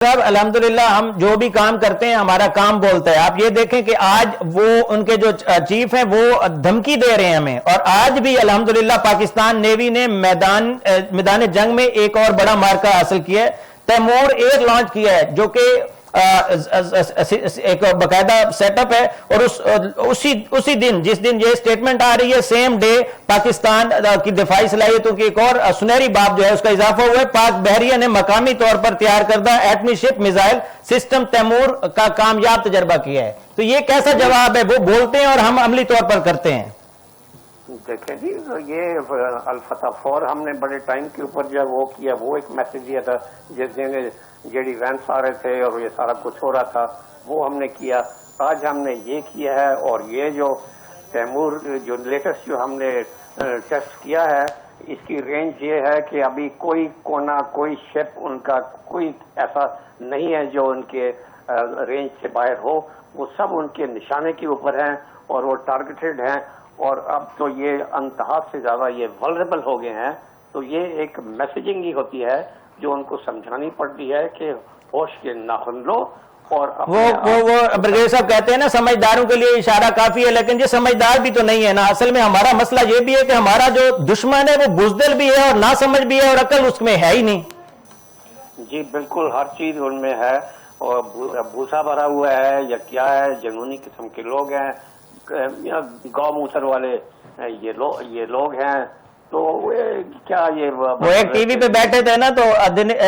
صاحب الحمدللہ ہم جو بھی کام کرتے ہیں ہمارا کام بولتا ہے. آپ یہ دیکھیں کہ آج وہ ان کے جو چیف ہیں وہ دھمکی دے رہے ہیں ہمیں, اور آج بھی الحمدللہ پاکستان نیوی نے میدان جنگ میں ایک اور بڑا مارکہ حاصل کیا ہے. تیمور ایئر لانچ کیا ہے جو کہ ایک باقاعدہ سیٹ اپ ہے, اور اسی دن جس دن یہ سٹیٹمنٹ آ رہی ہے سیم ڈے پاکستان کی دفاعی صلاحیتوں کی ایک اور سنہری باب جو ہے اس کا اضافہ ہوا ہے. پاک بحریہ نے مقامی طور پر تیار کردہ ایٹمی شپ میزائل سسٹم تیمور کا کامیاب تجربہ کیا ہے. تو یہ کیسا جواب ہے؟ وہ بولتے ہیں اور ہم عملی طور پر کرتے ہیں. دیکھیں جی, یہ الفتح فور ہم نے بڑے ٹائم کے اوپر جب وہ کیا, وہ ایک میسج دیا تھا جس دن جیڈی وینس آ رہے تھے اور یہ سارا کچھ ہو رہا تھا, وہ ہم نے کیا. آج ہم نے یہ کیا ہے, اور یہ جو تیمور جو لیٹسٹ جو ہم نے ٹیسٹ کیا ہے اس کی رینج یہ ہے کہ ابھی کوئی کونا کوئی شپ ان کا کوئی ایسا نہیں ہے جو ان کے رینج سے باہر ہو. وہ سب ان کے نشانے کے اوپر ہیں اور وہ ٹارگیٹڈ ہیں, اور اب تو یہ انتہا سے زیادہ یہ ولنریبل ہو گئے ہیں. تو یہ ایک میسیجنگ ہی ہوتی ہے جو ان کو سمجھانی پڑتی ہے کہ ہوش کے ناخن لو. اور وہ برگیڈیئر صاحب کہتے ہیں نا سمجھداروں کے لیے اشارہ کافی ہے, لیکن یہ سمجھدار بھی تو نہیں ہے نا. اصل میں ہمارا مسئلہ یہ بھی ہے کہ ہمارا جو دشمن ہے وہ بزدل بھی ہے اور ناسمجھ بھی ہے, اور عقل اس میں ہے ہی نہیں. جی بالکل, ہر چیز ان میں ہے, اور بھوسا بھرا ہوا ہے یا کیا ہے, جنونی قسم کے لوگ ہیں, گاؤں موسر والے یہ لوگ ہیں. تو کیا یہ وہ ایک ٹی وی پہ بیٹھے تھے نا, تو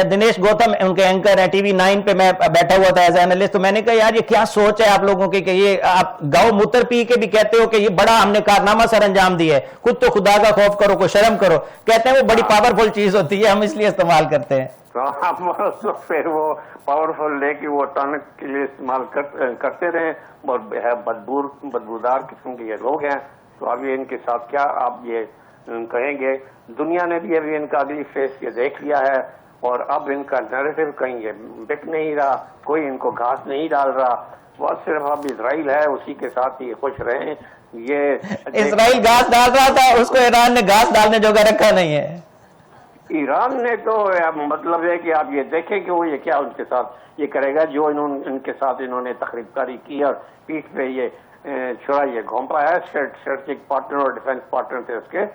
دنیش گوتم ان کے اینکر ہیں ٹی وی 9 پہ, میں بیٹھا ہوا تھا ایز اینالسٹ. تو میں نے کہا یار یہ کیا سوچ ہے آپ لوگوں کی کہ یہ آپ گاؤں موتر پی کے بھی کہتے ہو کہ یہ بڑا ہم نے کارنامہ سر انجام دیا ہے. خود تو خدا کا خوف کرو, کوئی شرم کرو. کہتے ہیں وہ بڑی پاورفل چیز ہوتی ہے, ہم اس لیے استعمال کرتے ہیں. پھر وہ پاورفل لے کے وہ ٹانک کے لیے استعمال کرتے رہے, اور بدبودار قسم کے یہ لوگ ہیں. تو ابھی ان کے ساتھ کیا آپ یہ کہیں گے؟ دنیا نے بھی ابھی ان کا اگلی فیس یہ دیکھ لیا ہے, اور اب ان کا نیریٹو کہیں یہ بک نہیں رہا, کوئی ان کو گھاس نہیں ڈال رہا. وہ صرف اب اسرائیل ہے, اسی کے ساتھ یہ خوش رہیں. یہ اسرائیل گھاس ڈال رہا تھا, اس کو ایران نے گھاس ڈالنے جوگا رکھا نہیں ہے. ایران نے تو مطلب ہے کہ آپ یہ دیکھیں کہ وہ یہ کیا ان کے ساتھ یہ کرے گا جو ان کے ساتھ انہوں نے تخریب کاری کی اور پیٹھ پہ یہ چھوڑا یہ گھونپا ہے. اسٹریٹجک پارٹنر اور ڈیفینس پارٹنر تھے اس کے.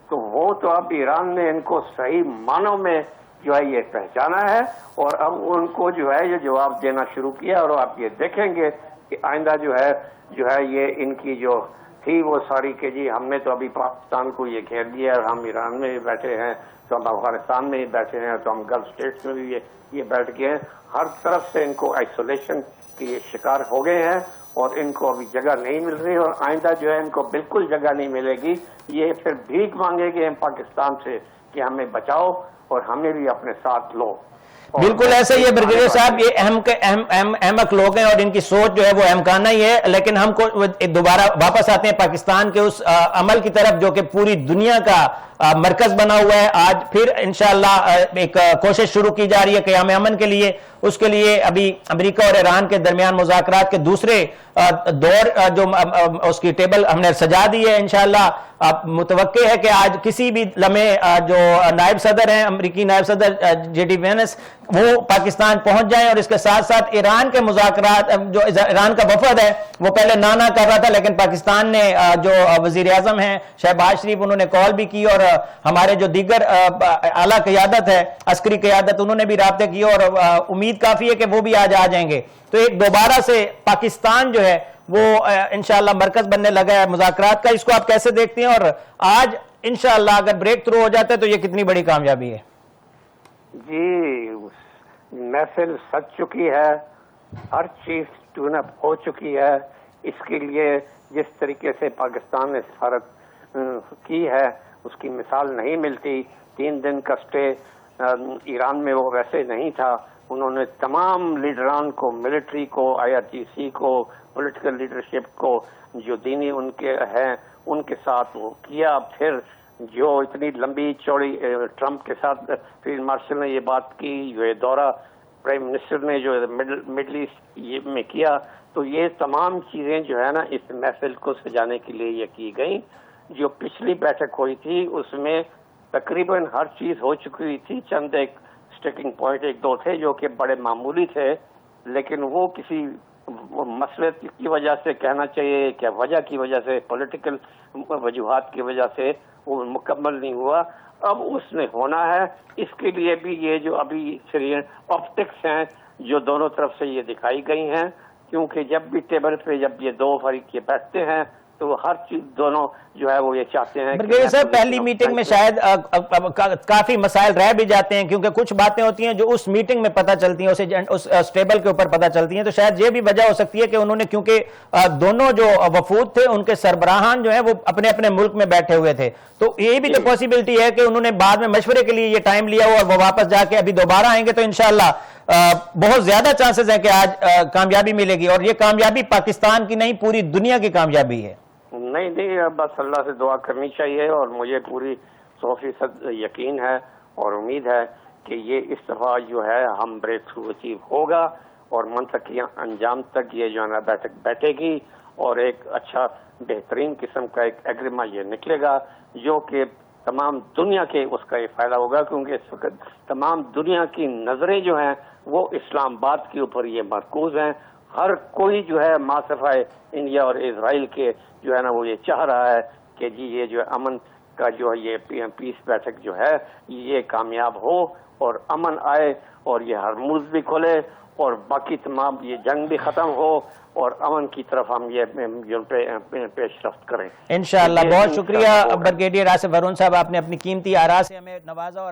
تو وہ تو اب ایران نے ان کو صحیح معنوں میں جو ہے یہ پہچانا ہے, اور اب ان کو جو ہے یہ جواب دینا شروع کیا. اور آپ یہ دیکھیں گے کہ آئندہ جو ہے یہ ان کی جو تھی وہ ساری کہ جی ہم نے تو ابھی پاکستان کو یہ گھیر دیا, اور ہم ایران میں بیٹھے ہیں, تو ہم افغانستان میں ہی بیٹھے ہیں, تو ہم گلف اسٹیٹس میں بھی یہ بیٹھ گئے ہیں. ہر طرف سے ان کو آئسولیشن کے شکار ہو گئے ہیں, اور ان کو ابھی جگہ نہیں مل رہی, اور آئندہ جو ہے ان کو بالکل جگہ نہیں ملے گی. یہ پھر بھیک مانگے گے پاکستان سے کہ ہمیں بچاؤ اور ہمیں بھی اپنے ساتھ لو. بالکل ایسا ہی ہے برگیڈیئر صاحب, یہ احمق لوگ ہیں اور ان کی سوچ جو ہے وہ احمقانہ ہی ہے. لیکن ہم کو دوبارہ واپس آتے ہیں پاکستان کے اس عمل کی طرف جو کہ پوری دنیا کا مرکز بنا ہوا ہے. آج پھر انشاءاللہ ایک کوشش شروع کی جا رہی ہے قیام امن کے لیے. اس کے لیے ابھی امریکہ اور ایران کے درمیان مذاکرات کے دوسرے دور جو اس کی ٹیبل ہم نے سجا دی ہے. انشاءاللہ متوقع ہے کہ آج کسی بھی لمحے جو نائب صدر ہیں, امریکی نائب صدر جے ڈی وینس, وہ پاکستان پہنچ جائیں. اور اس کے ساتھ ساتھ ایران کے مذاکرات, جو ایران کا وفد ہے وہ پہلے نانا کر رہا تھا, لیکن پاکستان نے جو وزیر اعظم ہیں شہباز شریف, انہوں نے کال بھی کی, اور ہمارے جو دیگر اعلیٰ قیادت ہے, عسکری قیادت, انہوں نے بھی رابطے کیے, اور امید کافی ہے کہ وہ بھی آج آ جائیں گے. تو ایک دوبارہ سے پاکستان جو ہے وہ انشاءاللہ مرکز بننے لگا ہے مذاکرات کا. اس کو آپ کیسے دیکھتے ہیں, اور آج انشاءاللہ اگر بریک تھرو ہو جاتا ہے تو یہ کتنی بڑی کامیابی ہے؟ جی محفل سج چکی ہے, ہر چیز ٹون اپ ہو چکی ہے. اس کے لیے جس طریقے سے پاکستان نے سفارت کی ہے اس کی مثال نہیں ملتی. 3 دن کا سٹے ایران میں وہ ویسے نہیں تھا. انہوں نے تمام لیڈران کو, ملٹری کو, IRGC کو, پولیٹیکل لیڈرشپ کو, جو دینی ان کے ہیں ان کے ساتھ وہ کیا. پھر جو اتنی لمبی چوڑی ٹرمپ کے ساتھ فیلڈ مارشل نے یہ بات کی, جو یہ دورہ پرائم منسٹر نے جو مڈل ایسٹ میں کیا, تو یہ تمام چیزیں جو ہے نا اس محفل کو سجانے کے لیے یہ کی گئیں. جو پچھلی بیٹھک ہوئی تھی اس میں تقریباً ہر چیز ہو چکی تھی. چند ایک سٹیکنگ پوائنٹ ایک دو تھے جو کہ بڑے معمولی تھے، لیکن وہ کسی مسئلے کی وجہ سے کہنا چاہیے کہ وجہ کی وجہ سے، پولیٹیکل وجوہات کی وجہ سے وہ مکمل نہیں ہوا. اب اس نے ہونا ہے. اس کے لیے بھی یہ جو ابھی آپٹکس ہیں جو دونوں طرف سے یہ دکھائی گئی ہیں، کیونکہ جب بھی ٹیبل پہ جب یہ دو فریق یہ بیٹھتے ہیں تو وہ ہر چیز دونوں جو ہے وہ یہ چاہتے ہیں. برگیڈیئر صاحب پہلی میٹنگ میں شاید کافی مسائل رہ بھی جاتے ہیں، کیونکہ کچھ باتیں ہوتی ہیں جو اس میٹنگ میں پتہ چلتی ہیں، اس ٹیبل کے اوپر پتہ چلتی ہیں، تو شاید یہ بھی وجہ ہو سکتی ہے کہ انہوں نے، کیونکہ دونوں جو وفود تھے ان کے سربراہان جو ہیں وہ اپنے اپنے ملک میں بیٹھے ہوئے تھے، تو یہ بھی تو پاسبلٹی ہے کہ انہوں نے بعد میں مشورے کے لیے یہ ٹائم لیا ہو اور وہ واپس جا کے ابھی دوبارہ آئیں گے، تو انشاءاللہ بہت زیادہ چانسز ہیں کہ آج کامیابی ملے گی، اور یہ کامیابی پاکستان کی نہیں پوری دنیا کی کامیابی ہے. نہیں بس اللہ سے دعا کرنی چاہیے، اور مجھے پوری 100% یقین ہے اور امید ہے کہ یہ اس دفعہ جو ہے ہم بریک تھرو اچیو ہوگا، اور منطقی انجام تک یہ جو ہے نا بیٹھے گی، اور ایک اچھا بہترین قسم کا ایک ایگریمنٹ یہ نکلے گا جو کہ تمام دنیا کے اس کا یہ فائدہ ہوگا، کیونکہ اس وقت تمام دنیا کی نظریں جو ہیں وہ اسلام آباد کے اوپر یہ مرکوز ہیں. ہر کوئی جو ہے ماسفائے انڈیا اور اسرائیل کے جو ہے نا وہ یہ چاہ رہا ہے کہ جی یہ جو امن کا جو یہ پیس بیٹھک جو ہے یہ کامیاب ہو اور امن آئے، اور یہ ہرموز بھی کھلے اور باقی تمام یہ جنگ بھی ختم ہو اور امن کی طرف ہم یہ پیش رفت کریں. انشاءاللہ. بہت شکریہ برگیڈیئر آصف ہارون صاحب، آپ نے اپنی قیمتی آراء سے ہمیں نوازا اور